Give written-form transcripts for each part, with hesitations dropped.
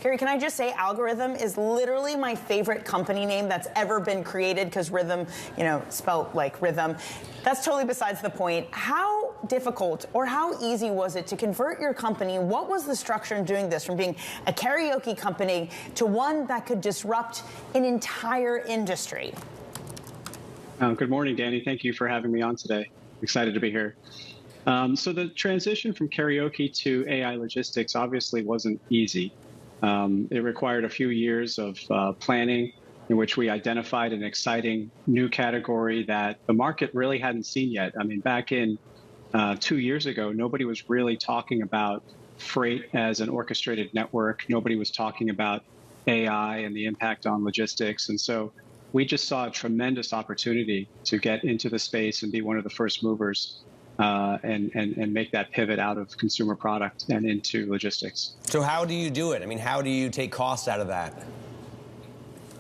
Gary, can I just say Algorhythm is literally my favorite company name that's ever been created, because rhythm, spelt like rhythm. That's totally besides the point. How difficult or how easy was it to convert your company? What was the structure in doing this, from being a karaoke company to one that could disrupt an entire industry? Good morning, Danny. Thank you for having me on today. Excited to be here. So the transition from karaoke to AI logistics obviously wasn't easy. It required a few years of planning, in which we identified an exciting new category that the market really hadn't seen yet. I mean, back in 2 years ago, nobody was really talking about freight as an orchestrated network. Nobody was talking about AI and the impact on logistics. And so we just saw a tremendous opportunity to get into the space and be one of the first movers and make that pivot out of consumer product and into logistics. So how do you do it? I mean, how do you take costs out of that?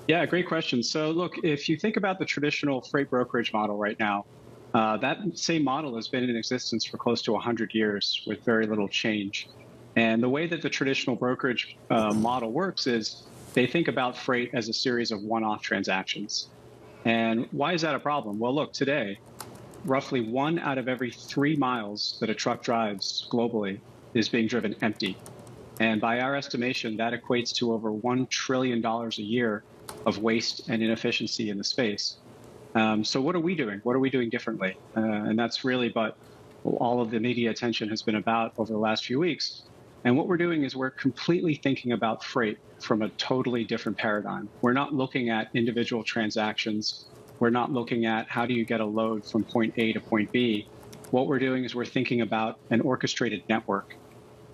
Yeah, great question. So look, if you think about the traditional freight brokerage model right now, that same model has been in existence for close to 100 years with very little change. And the way that the traditional brokerage model works is they think about freight as a series of one-off transactions. And why is that a problem? Well, look, today, roughly 1 out of every 3 miles that a truck drives globally is being driven empty. And by our estimation, that equates to over $1 trillion a year of waste and inefficiency in the space. So what are we doing? What are we doing differently? And that's really what all of the media attention has been about over the last few weeks. And what we're doing is we're completely thinking about freight from a totally different paradigm. We're not looking at individual transactions. We're not looking at how do you get a load from point A to point B. What we're doing is we're thinking about an orchestrated network.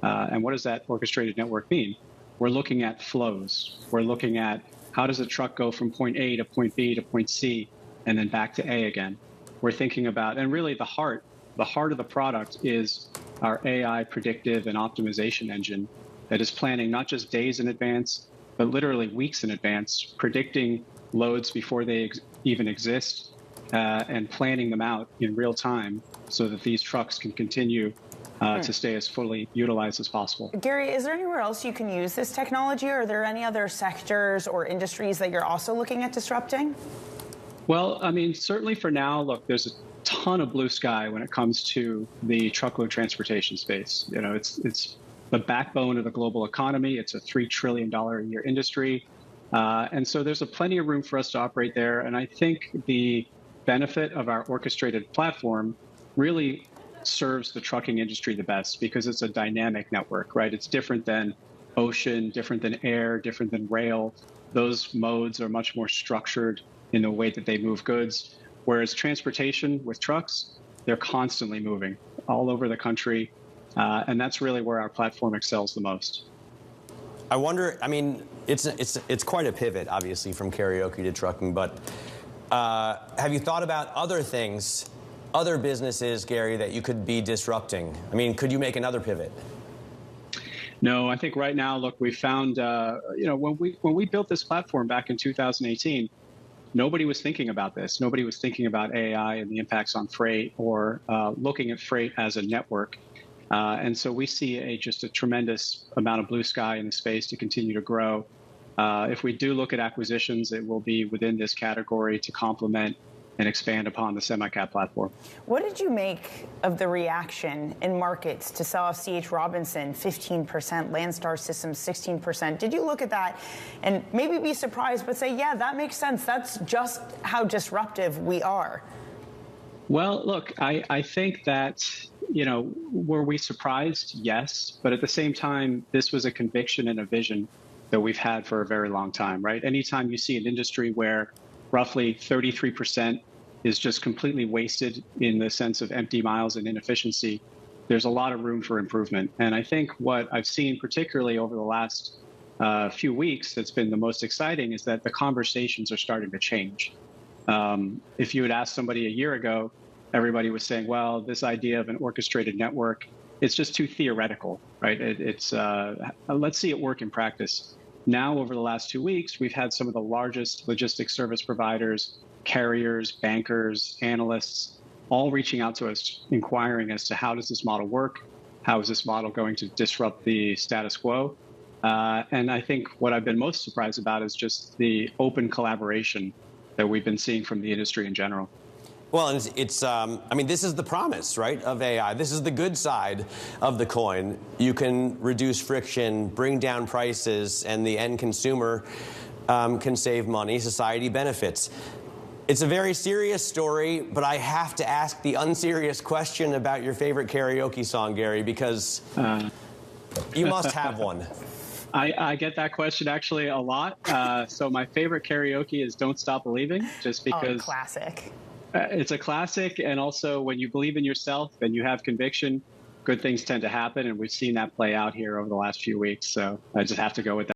And what does that orchestrated network mean? We're looking at flows. We're looking at how does a truck go from point A to point B to point C and then back to A again. We're thinking about, and really the heart of the product is our AI predictive and optimization engine that is planning not just days in advance, but literally weeks in advance, predicting loads before they even exist, and planning them out in real time so that these trucks can continue to stay as fully utilized as possible. Gary, is there anywhere else you can use this technology, or are there any other sectors or industries that you're also looking at disrupting? Well, I mean, certainly for now, look, there's a ton of blue sky when it comes to the truckload transportation space. It's the backbone of the global economy. It's a $3 trillion a year industry. And so there's plenty of room for us to operate there. And I think the benefit of our orchestrated platform really serves the trucking industry the best because it's a dynamic network, right? It's different than ocean, different than air, different than rail. Those modes are much more structured in the way that they move goods. Whereas transportation with trucks, they're constantly moving all over the country. And that's really where our platform excels the most. I wonder, I mean, it's quite a pivot, obviously, from karaoke to trucking, but have you thought about other things, other businesses, Gary, that you could be disrupting? I mean, could you make another pivot? No, I think right now, look, we found, when we built this platform back in 2018, nobody was thinking about this. Nobody was thinking about AI and the impacts on freight or looking at freight as a network. And so we see just a tremendous amount of blue sky in the space to continue to grow. If we do look at acquisitions, it will be within this category to complement and expand upon the SemiCap platform. What did you make of the reaction in markets to sell off C.H. Robinson 15%, Landstar Systems 16%? Did you look at that and maybe be surprised, but say, yeah, that makes sense. That's just how disruptive we are? Well, look, I think that, were we surprised? Yes. But at the same time, this was a conviction and a vision that we've had for a very long time, right? Anytime you see an industry where roughly 33% is just completely wasted in the sense of empty miles and inefficiency, there's a lot of room for improvement. And I think what I've seen, particularly over the last few weeks, that's been the most exciting is that the conversations are starting to change. If you had asked somebody a year ago, everybody was saying, well, this idea of an orchestrated network, it's just too theoretical, right? Let's see it work in practice. Now, over the last 2 weeks, we've had some of the largest logistics service providers, carriers, bankers, analysts, all reaching out to us, inquiring as to how does this model work? How is this model going to disrupt the status quo? And I think what I've been most surprised about is just the open collaboration that we've been seeing from the industry in general. Well, I mean, this is the promise, right, of AI. This is the good side of the coin. You can reduce friction, bring down prices, and the end consumer can save money. Society benefits. It's a very serious story, but I have to ask the unserious question about your favorite karaoke song, Gary, because you must have one. I get that question actually a lot. So my favorite karaoke is "Don't Stop Believing," just because classic. It's a classic, and also when you believe in yourself and you have conviction, good things tend to happen, and we've seen that play out here over the last few weeks. So I just have to go with that.